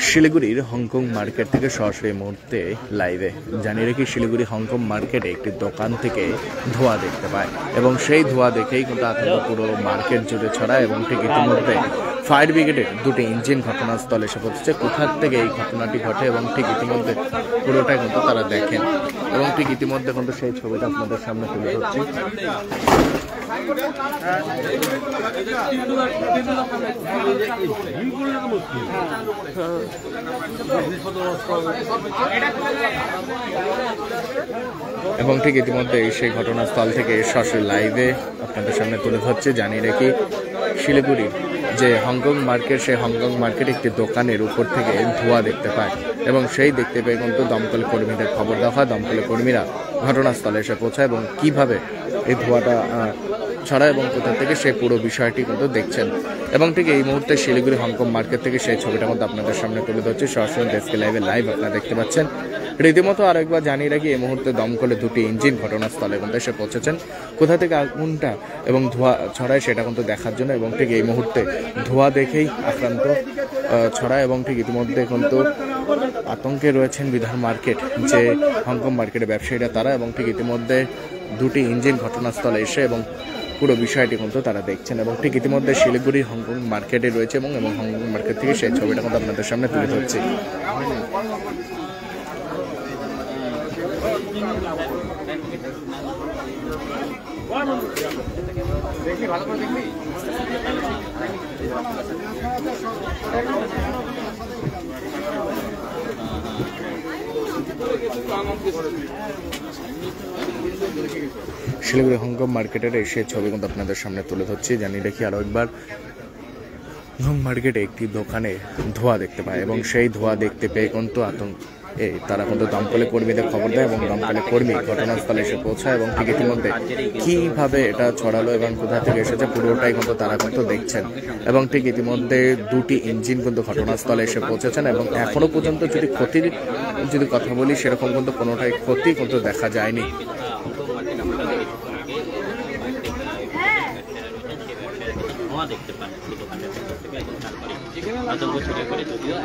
শিলিগুড়ির Hong Kong market থেকে সরাসরি মুহূর্তে লাইভে জানিয়ে রাখি, শিলিগুড়ি হংকং মার্কেটে একটি দোকান থেকে ধোঁয়া দেখতে পায় এবং সেই ধোঁয়া দেখেই কিন্তু আতঙ্ক পুরো মার্কেট জুড়ে ছড়ায় এবং ঠিক ইতিমধ্যে ফায়ার ব্রিগেডের দুটি ইঞ্জিন ঘটনাস্থলে এসে পৌঁছেছে। কোথার থেকে এই ঘটনাটি ঘটে এবং ঠিক ইতিমধ্যে পুরোটাই কিন্তু তারা দেখেন এবং ঠিক ইতিমধ্যে কিন্তু সেই ছবিটা আপনাদের সামনে তুলে ধরছি। এবং ঠিক ইতিমধ্যে সেই ঘটনাস্থল থেকে সরাসরি লাইভে আপনাদের সামনে তুলে ধরছে। জানিয়ে রাখি, শিলিগুড়ির যে হংকং মার্কেট, সেই হংকং মার্কেট একটি দোকানের উপর থেকে ধোঁয়া দেখতে পায় এবং সেই দেখতে পেয়ে কিন্তু দমকল কর্মীদের খবর দেওয়া হয়। দমকল কর্মীরা ঘটনাস্থলে এসে পৌঁছায় এবং কিভাবে এই ধোঁয়াটা ছড়ায় এবং কোথা থেকে সেই পুরো বিষয়টি কিন্তু দেখছেন এবং ঠিক এই মুহূর্তে শিলিগুড়ি হংকং মার্কেট থেকে সেই ছবিটা কিন্তু আপনাদের সামনে তুলে ধরছি। সরাসরি ডেস্কে লাইভ আপনারা দেখতে পাচ্ছেন। রীতিমতো আরেকবার জানিয়ে রাখি, এই মুহূর্তে দমকলে দুটি ইঞ্জিন ঘটনাস্থলে কিন্তু এসে পৌঁছেছেন। কোথা থেকে আগুনটা এবং ধোঁয়া ছড়ায় সেটা কিন্তু দেখার জন্য এবং ঠিক এই মুহূর্তে ধোঁয়া দেখেই আক্রান্ত ছড়ায় এবং ঠিক ইতিমধ্যে কিন্তু আতঙ্কে রয়েছেন বিধান মার্কেট, যে হংকং মার্কেটের ব্যবসায়ীরা তারা এবং ঠিক ইতিমধ্যে দুটি ইঞ্জিন ঘটনাস্থলে এসে এবং পুরো বিষয়টি কিন্তু তারা দেখছেন এবং ঠিক ইতিমধ্যে শিলিগুড়ি হংকং মার্কেটে রয়েছে এবং হংকং মার্কেট থেকে সেই ছবিটা কিন্তু আপনাদের সামনে তুলে ধরছি। শিলিগুড়ি হংকং মার্কেটের এসে ছবি কিন্তু আপনাদের সামনে তুলে ধরছি। জানিয়ে রাখি আরও একবার, হংকং মার্কেটে একটি দোকানে ধোঁয়া দেখতে পায় এবং সেই ধোঁয়া দেখতে পেয়ে কিন্তু তারা কিন্তু দমকলে কর্মীদের খবর দেয় এবং দমকলে কর্মী ঘটনাস্থলে এসে পৌঁছায় এবং ঠিক ইতিমধ্যে কীভাবে এটা ছড়ালো এবং কোথা থেকে এসেছে পুরোটাই কিন্তু তারা কিন্তু দেখছেন এবং ঠিক ইতিমধ্যে দুটি ইঞ্জিন কিন্তু ঘটনাস্থলে এসে পৌঁছেছেন এবং এখনও পর্যন্ত যদি ক্ষতির কথা বলি, সেরকম কিন্তু কোনোটাই ক্ষতি কিন্তু দেখা যায়নি। দেখতে পান দোকানের ভেতর থেকে তারপরে আতঙ্ক ছড়িয়ে পড়ে, যদিও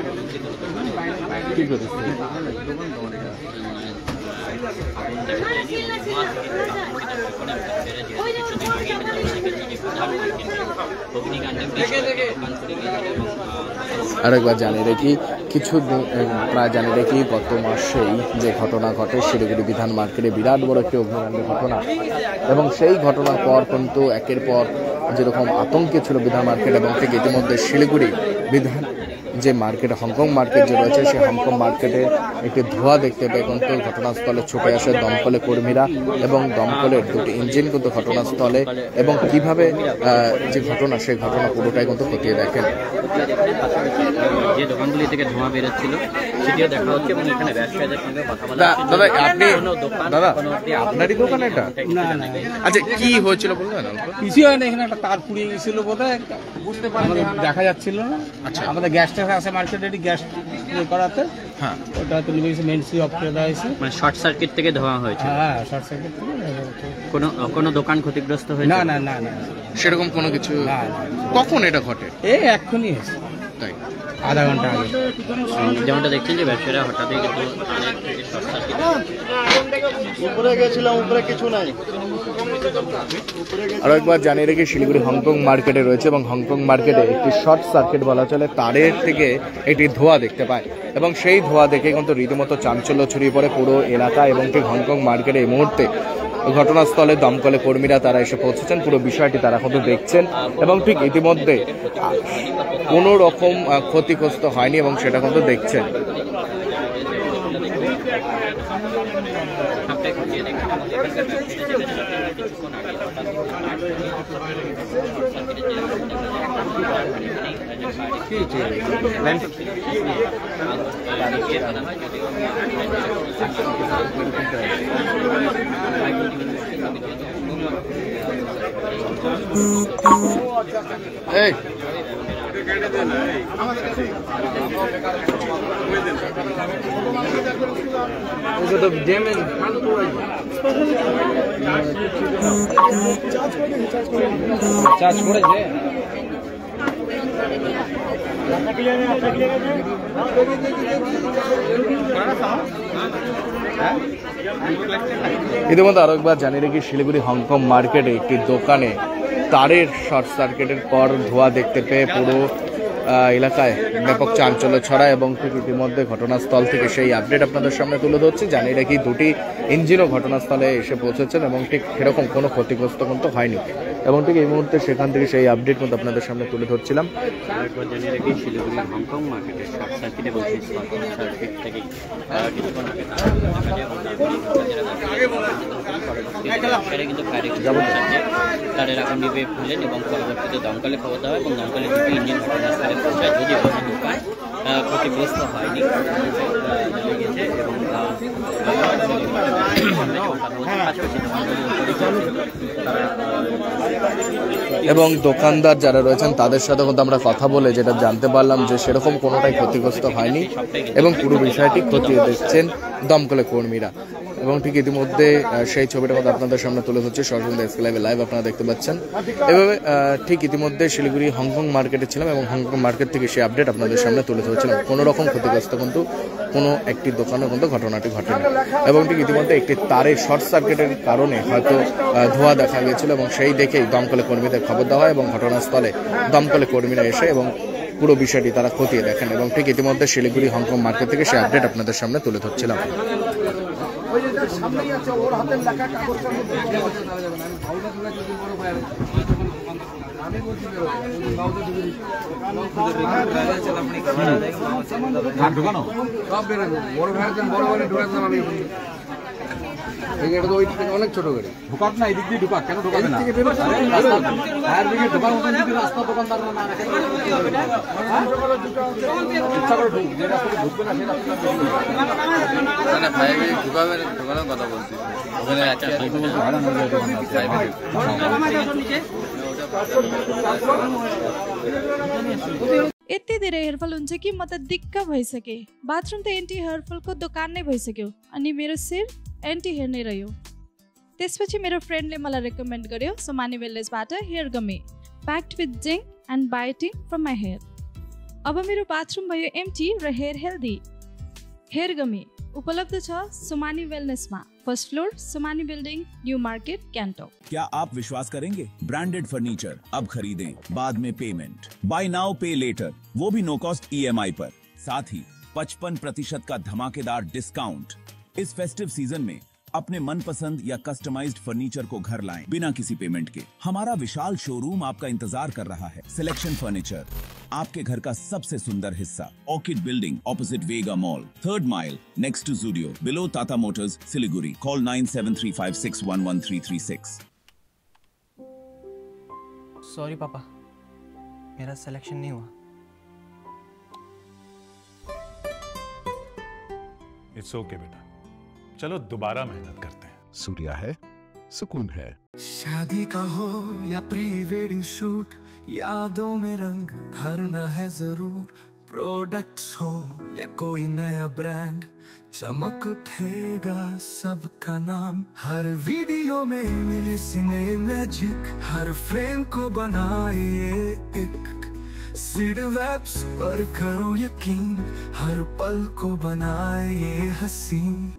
কি করতেছে আগুন দেখা যায়নি। আরেকবার জানিয়ে রাখি, প্রায় জানিয়ে রাখি, গত মাসেই যে ঘটনা ঘটে শিলিগুড়ি বিধান মার্কেটে বিরাট বড় একটি অগ্নিকাণ্ডের ঘটনা এবং সেই ঘটনার পর কিন্তু একের পর যেরকম আতঙ্কে ছিল বিধান মার্কেট এবং ঠিক ইতিমধ্যে শিলিগুড়ি বিধান যে মার্কেট, হংকং মার্কেট যে রয়েছে, সেই হংকং মার্কেটে একটি ধোঁয়া দেখতে পেয়ে কিন্তু ঘটনাস্থলে ছুটে আসে দমকলে কর্মীরা এবং দমকলের দুটি ইঞ্জিন কিন্তু ঘটনাস্থলে এবং কিভাবে যে ঘটনা, সেই ঘটনা পুরোটাই কিন্তু খতিয়ে দেখেন। যে দোকানগুলি থেকে ধোঁয়া বেরোচ্ছিল সেটিও দেখা হচ্ছে এবং এখানে ব্যবসায়ীদের সঙ্গে কথা বলা হচ্ছে। দাদা, আপনারই দোকান এটা? আচ্ছা, কি হয়েছিল বলবেন? কিছু হয় না, এখানে একটা তার পুড়িয়ে গেছিল বোধহয়, বুঝতে পারলাম, দেখা যাচ্ছিল না। আচ্ছা, আমাদের গ্যাসটা আছে মার্কেটে, গ্যাস করাতে, হ্যাঁ, ওটা তো মেন সুইচ অফ করে দেওয়া হয়েছে। মানে শর্ট সার্কিট থেকে ধোঁয়া হয়েছে? হ্যাঁ, শর্ট সার্কিট থেকে। কোনো দোকান ক্ষতিগ্রস্ত হয়েছে? না না না না, সেরকম কোনো কিছু। কখন এটা ঘটে? এই এক্ষুনি হয়েছে, তাই আধা ঘন্টা আগে। যেমনটা দেখছেন যে ব্যবসায়ীরা হঠাৎই কিন্তু শর্ট সার্কিট, উপরে গেছিলাম, উপরে কিছু নাই। আরো একবার জানিয়ে রেখে, শিলিগুড়ি হংকং মার্কেটে রয়েছে এবং হংকং মার্কেটে একটি শর্ট সার্কিট বলা চলে, তারের থেকে একটি ধোঁয়া দেখতে পায় এবং সেই ধোঁয়া দেখে কিন্তু রীতিমতো চাঞ্চল্য ছড়িয়ে পড়ে পুরো এলাকা এবং ঠিক হংকং মার্কেটে এই মুহূর্তে ঘটনাস্থলে দমকলে কর্মীরা তারা এসে পৌঁছেছেন। পুরো বিষয়টি তারা কিন্তু দেখছেন এবং ঠিক ইতিমধ্যে কোনো রকম ক্ষতিগ্রস্ত হয়নি এবং সেটা কিন্তু দেখছেন। এই চার্জ করেছে। ইতিমধ্যে আরো একবার জানিয়ে রাখি, শিলিগুড়ি হংকং মার্কেটে একটি দোকানে তারের শর্ট সার্কিটের পর ধোঁয়া দেখতে পেয়ে পুরো এলাকায় ব্যাপক চাঞ্চল্য ছড়ায় এবং ঠিক ইতিমধ্যে ঘটনাস্থল থেকে সেই আপডেট আপনাদের সামনে তুলে ধরছি। জানিয়ে রাখি, দুটি ইঞ্জিনও ঘটনাস্থলে এসে পৌঁছেছেন এবং ঠিক সেরকম কোনো ক্ষতিগ্রস্ত কিন্তু হয়নি এবং ঠিক এই মুহূর্তে সেখান থেকে সেই আপডেট কিন্তু আপনাদের সামনে তুলে ধরছিলাম। একবার জানিয়ে রাখি, শিলিগুড়ি হংকং মার্কেটের শর্ট সার্কিট এবং সেই শর্ট সার্কিট থেকে কিছুক্ষণ আগে কিন্তু তাদের আগুন নিভে ফেলেন এবং পরবর্তীতে দমকলে খবর দেওয়া এবং দমকলে দুটি ইঞ্জিন ঘটনাস্থলে পৌঁছায়, যদিও কোনো দোকান ক্ষতিগ্রস্ত হয়নি গেছে এবং দোকানদার যারা রয়েছেন তাদের সাথে কিন্তু আমরা কথা বলে যেটা জানতে পারলাম যে সেরকম কোনোটাই ক্ষতিগ্রস্ত হয়নি এবং পুরো বিষয়টি খতিয়ে দেখছেন দমকলের কর্মীরা। এবং ঠিক ইতিমধ্যে সেই ছবিটা মধ্যে আপনাদের সামনে তুলে ধরছে সরাসরি এসকে লাইভ আপনারা দেখতে পাচ্ছেন। এভাবে ঠিক ইতিমধ্যে শিলিগুড়ি হংকং মার্কেটে ছিলাম এবং হংকং মার্কেট থেকে সেই আপডেট আপনাদের সামনে তুলে ধরছিলাম। কোনো রকম ক্ষতিগ্রস্ত কিন্তু কোনো একটি দোকানে কিন্তু ঘটনাটি ঘটেনি এবং ঠিক ইতিমধ্যে একটি তারের শর্ট সার্কিটের কারণে হয়তো ধোঁয়া দেখা গিয়েছিল এবং সেই দেখেই দমকলের কর্মীদের খবর দেওয়া হয় এবং ঘটনাস্থলে দমকলের কর্মীরা এসে এবং পুরো বিষয়টি তারা খতিয়ে দেখেন এবং ঠিক ইতিমধ্যে শিলিগুড়ি হংকং মার্কেট থেকে সেই আপডেট আপনাদের সামনে তুলে ধরছিলাম। অনেক ছোট গাড়ি ঢোকাক না, এদিক দিয়ে ঢোকাক, কেন ঢোকাবে না? ফায়ার ব্রিগেড ঢোকার মতন যদি রাস্তা দোকানদার না রাখে ইচ্ছা করে ঢুক, যে রাস্তাতে ঢুকবে না সেটা ফায়ার ব্রিগেড ঢোকাবে, ঢোকানোর কথা বলছি। ওখানে यति धेरै हेयरफल हुन्छ कि म त दिक्क भइसके। बाथरुम त एन्टी हेयरफलको दोकान नै भइसक्यो अनि मेरो शिर एन्टी हेयर नै रह्यो। त्यसपछि मेरो फ्रेन्डले मलाई रेकमेन्ड गर्यो सोमानी वेलनेसबाट hair gummy packed with zinc and biotin from my hair. अब मेरो बाथरुम भयो एम्टी र हेयर हेल्दी। हेयर गमी उपलब्ध छ सोमानी वेलनेसमा, first floor Somani building, new market, Gangtok. क्या आप विश्वास करेंगे? ब्रांडेड फर्नीचर अब खरीदें, बाद में पेमेंट, बाय नाउ पे लेटर, वो भी नो कॉस्ट EMI पर, साथ ही 55% का धमाकेदार डिस्काउंट। इस फेस्टिव सीजन में अपने मनपसंद या कस्टमाइज्ड फर्नीचर को घर लाएं बिना किसी पेमेंट के। हमारा विशाल शोरूम आपका इंतजार कर रहा है। सिलेक्शन फर्नीचर, आपके घर का सबसे सुंदर हिस्सा, orchid building opposite Vega mall, 3rd mile next to Zudio, below Tata Motors, Siliguri. Call 9735611336। Sorry पापा, मेरा सिलेक्शन नहीं हुआ। इट्स ओके बेटा, चलो दोबारा मेहनत करते हैं। सूर्या है, सुकून है। शादी का हो या प्री वेडिंग शूट, यादों में रंग भरना है जरूर। प्रोडक्ट्स हो या कोई नया ब्रांड, चमक उठेगा सबका नाम। हर वीडियो में मिले सिने मैजिक, हर फ्रेम को बनाए एक सीड वेब्स पर करो यकीन, हर पल को बनाए हसीन।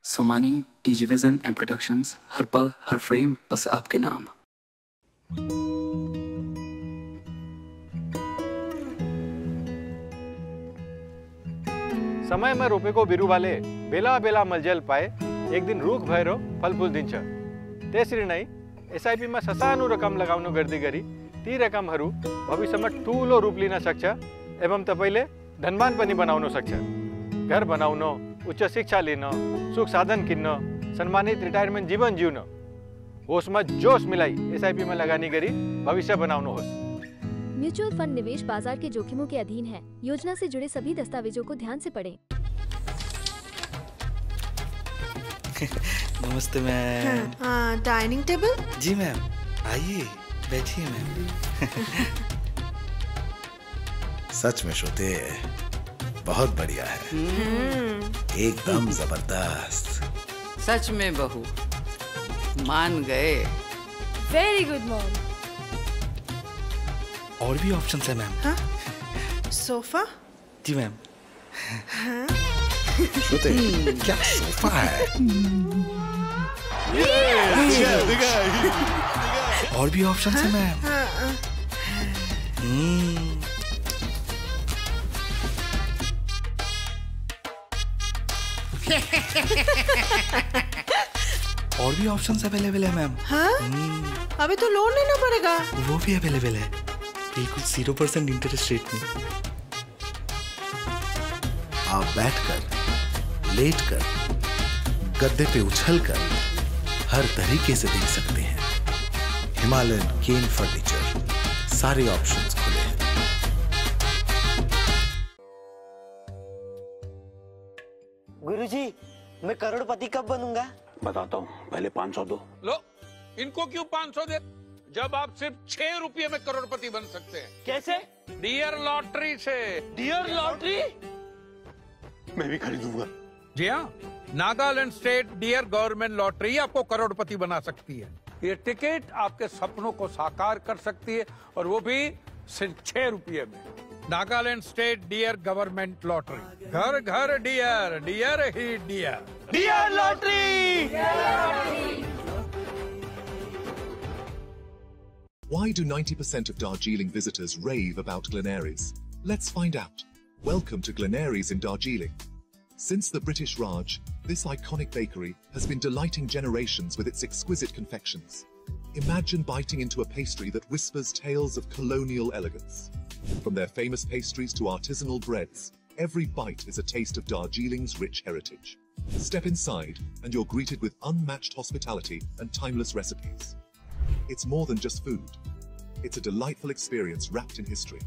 सोमानी टीजीविजन एंड प्रोडक्शंस, हर पल हर फ्रेम बस आपके नाम। समय में रोपे को बिरु वाले बेला बेला मलजल पाए, एक दिन रुख भैरो फलफुल दिन्छ। त्यसरी नै SIP मा ससानो रकम लगाउनु गर्दै गरी ती रकमहरू भविष्यमा ठूलो रूप लिन सक्छ एवं तपाईले धनवान पनि बनाउन सक्छ। घर बनाउन, उच्च शिक्षा लिन, सुख साधन किन्न, सम्मानित रिटायरमेन्ट जीवन जिउन, होसमा जोश मिलाई SIP में लगानी गरी भविष्य बनाउनुहोस्। म्यूचुअल फंड निवेश बाजार के जोखिमों के अधीन है। योजना से जुड़े सभी दस्तावेजों को ध्यान से पढ़ें। नमस्ते मैम। Dining table? जी मैम, आइए बैठिए मैम। सच में श्रुति बहुत बढ़िया है, एकदम जबरदस्त। सच में बहू मान गए। Very good mom. और भी ऑप्शन है मैम। हाँ? सोफा? जी मैम। हाँ? श्रुति, क्या सोफा है? और भी ऑप्शन है मैम। और भी ऑप्शंस अवेलेबल है मैम। हाँ? अभी तो लोन लेना पड़ेगा। वो भी अवेलेबल है, बिल्कुल 0% इंटरेस्ट रेट में। आप बैठकर, लेटकर, गद्दे पे उछलकर हर तरीके से देख सकते हैं। हिमालयन केन फर्नीचर, सारे ऑप्शंस खुले हैं। गुरुजी, मैं करोड़पति कब बनूंगा? बताता हूँ, पहले 500 दो। लो, इनको क्यों 500 दे? जब आप सिर्फ 6 रुपये में करोड़पति बन सकते हैं। कैसे? डियर लॉटरी से। Dear lottery? मैं भी खरीदूंगा। जी हाँ, Nagaland state dear government lottery आपको करोड़पति बना सकती है। ये टिकट आपके सपनों को साकार कर सकती है, और वो भी सिर्फ 6 रुपये में। Nagaland state dear government lottery, घर घर डियर, डियर ही dear. Dear lottery! Why do 90% of Darjeeling visitors rave about Glenaries? Let's find out. Welcome to Glenaries in Darjeeling. Since the British Raj, this iconic bakery has been delighting generations with its exquisite confections. Imagine biting into a pastry that whispers tales of colonial elegance. From their famous pastries to artisanal breads, every bite is a taste of Darjeeling's rich heritage. Step inside and you're greeted with unmatched hospitality and timeless recipes. It's more than just food. It's a delightful experience wrapped in history.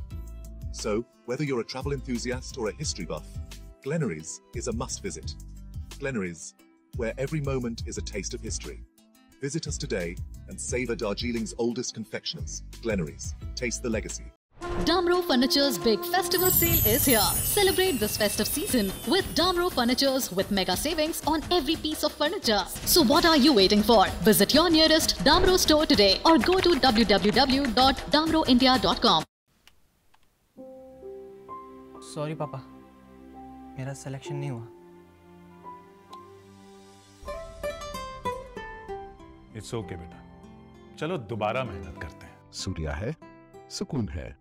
So, whether you're a travel enthusiast or a history buff, Glenaries is a must visit. Glenaries, where every moment is a taste of history. Visit us today and savor Darjeeling's oldest confectioners. Glenaries, taste the legacy. Damro Furniture's big festival sale is here. Celebrate this festive season with Damro Furnitures with mega savings on every piece of furniture. So what are you waiting for? Visit your nearest Damro store today or go to www.damroindia.com. Sorry पापा, मेरा selection नहीं हुआ। It's okay बेटा, चलो दोबारा मेहनत करते हैं। सूर्या है, सुकून है।